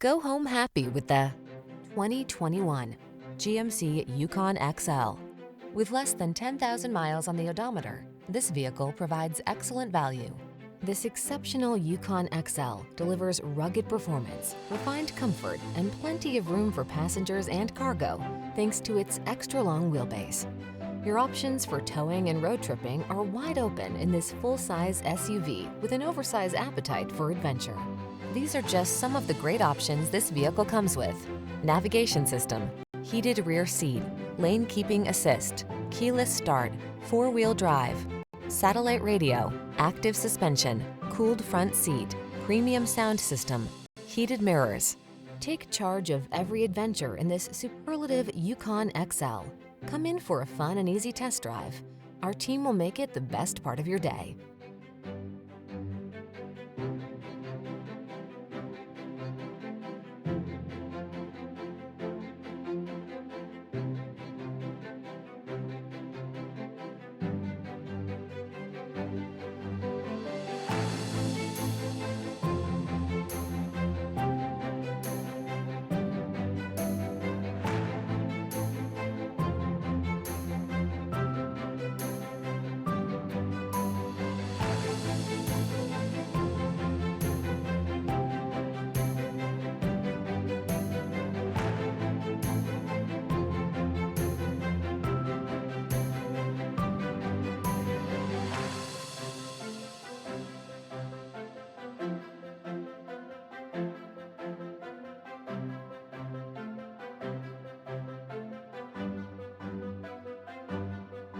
Go home happy with the 2021 GMC Yukon XL. With less than 10,000 miles on the odometer, this vehicle provides excellent value. This exceptional Yukon XL delivers rugged performance, refined comfort, and plenty of room for passengers and cargo, thanks to its extra-long wheelbase. Your options for towing and road tripping are wide open in this full-size SUV with an oversized appetite for adventure. These are just some of the great options this vehicle comes with: navigation system, heated rear seat, lane keeping assist, keyless start, four-wheel drive, satellite radio, active suspension, cooled front seat, premium sound system, heated mirrors. Take charge of every adventure in this superlative Yukon XL. Come in for a fun and easy test drive. Our team will make it the best part of your day.